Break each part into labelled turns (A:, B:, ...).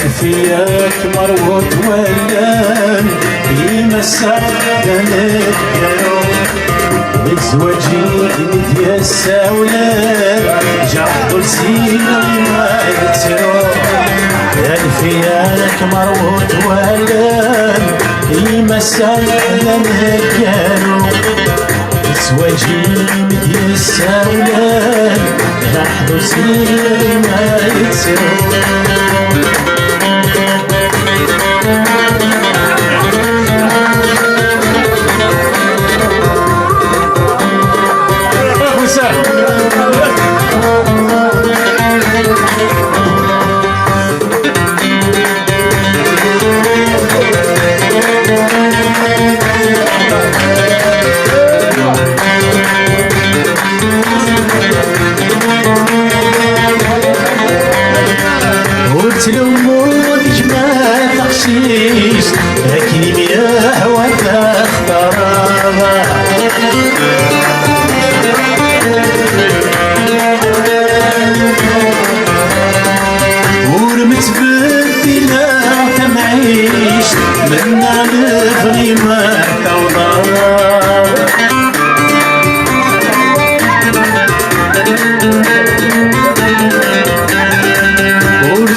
A: فياك مروت ولان يمسع دمك يارو الزواجي متيسا ولان جرح سينا ما يتسرو فياك مروت ولان يمسع دمك يارو الزواجي متيسا ولان جرح سينا ما يتسرو تلوموك ما تخشيش لكن يا هواك اختارها ورمت بدينا تمعيش منا نبغي ما توضى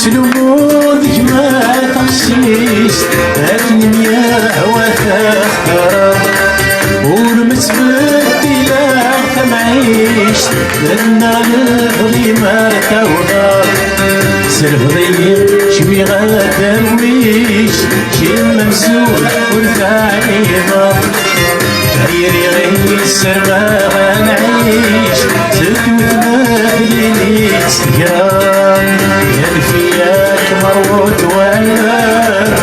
A: تلوموك ما تخشيش لكن يا هواك اختار ورمت بدينا تمعيش لنا نبغي ما توضى سرفضي شوي غادا ويش شي ممزول والفعيضة غيري غير السر ما غنعيش تكوت ما بليني تسيار فياك مروت ولان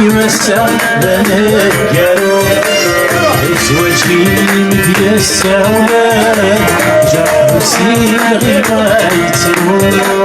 A: يمسع بنك يارو زواجي متيسا ولان جرح سيغي ما يتسرو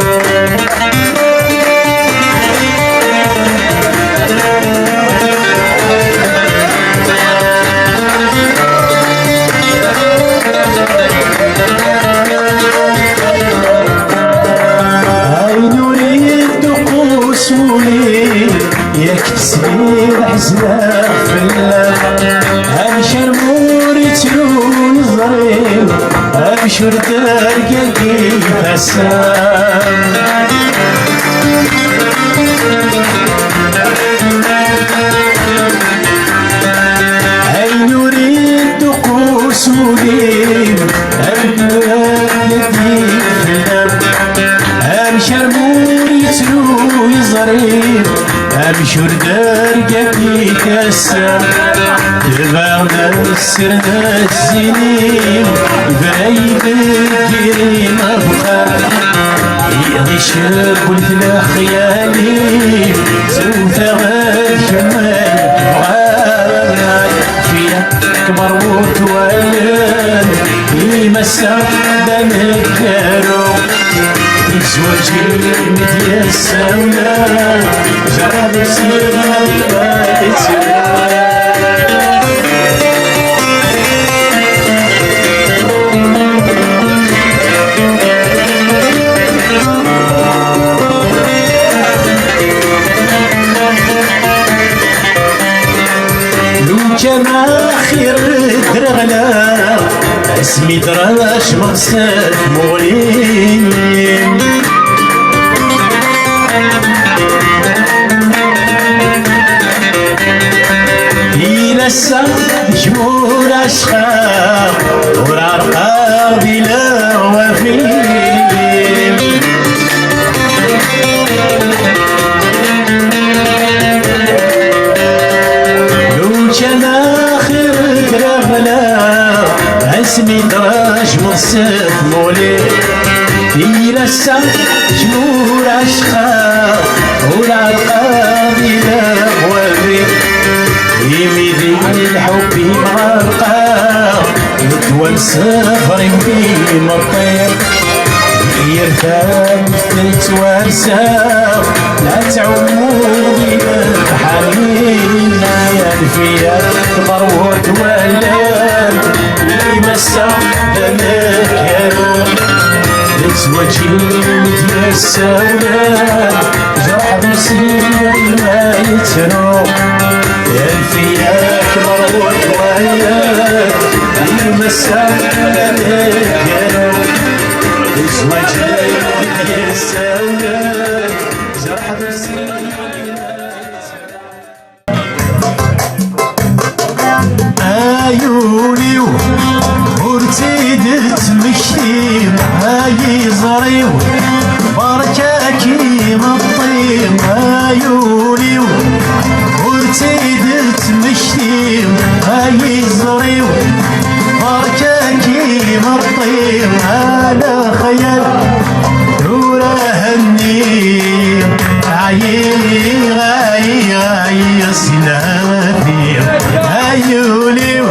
A: ياك تسير حزنة فلا أبشر موري تلون ظريم أبشر درقاقي فسام هاي نريد دقوس وليم أبشر موري تلون ظريم أبشر درقاقي كسر تبعنا سرنا السنين بعيد الجيري مبخر يغشر قلت له خيالي سوف غشمال بغاي فيك مروت ولان يمسع دمك يارو زواجي متيسا ولان جرب سيرنا لو كان خير درغلا اسمي دراش مقصد مولين لسا جمهور أشخاص ورقاب لا وفيم لو كان آخر درغلا اسمي دراج مصف مولي لسا جمهور أشخاص ورقاب لا وفيم يميدي الحب مغرقا يطول سفري في مطير يرتاب تتوارسا لا تعمودي بحنينا يا الفيا مروت ولان يمسع دمك يا روح وجهي متيسا ولان جرح سيري ما يتنو الفياك مروح وياك المسافة للجنو الزواج ليك يساويك جرح بسيري عيوني ورتيد تمشي معاي زريو بركاكي مطيم عيوني ورتيد تمشي معاي زريو بركاكي مطيم على خيال دورة النيل عيي غاي غاي سلامتي عيوني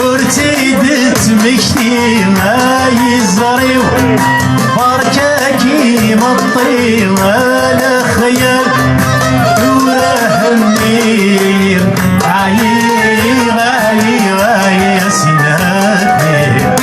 A: ورتيد تمشي معاي زريو بركاكي مطي ولا خيال دورة النيل عيي غاي غاي سناتي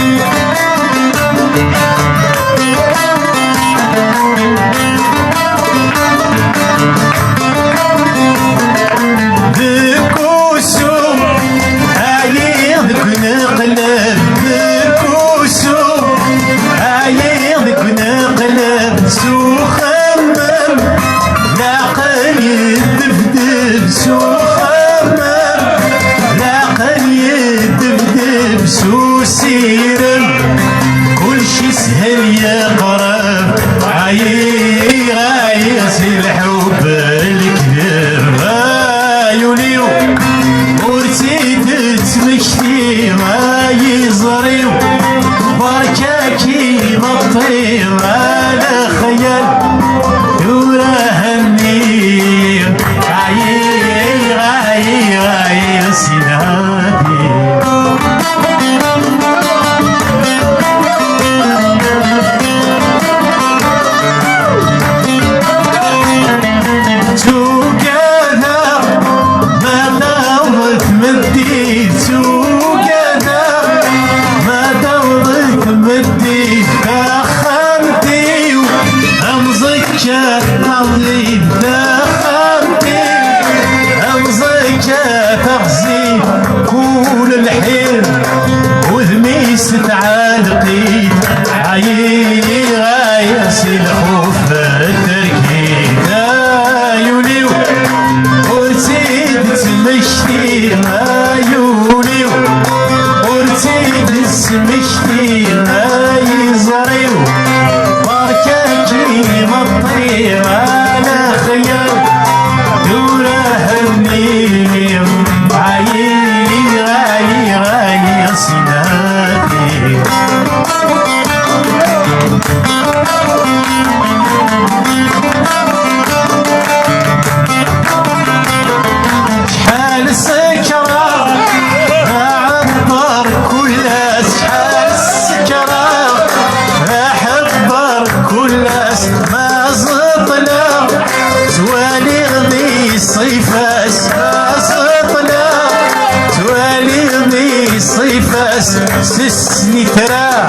A: سسني ترى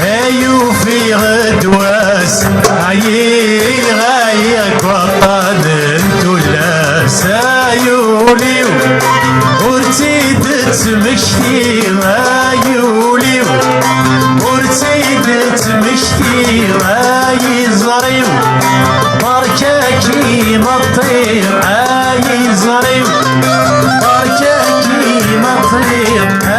A: ايو في غدواس عيي غايك وطن انتولاس عيولي ورتيد تمشتي عيولي ورتيد تمشتي عاي زريو بركاكي مطير عاي زريو بركاكي مطير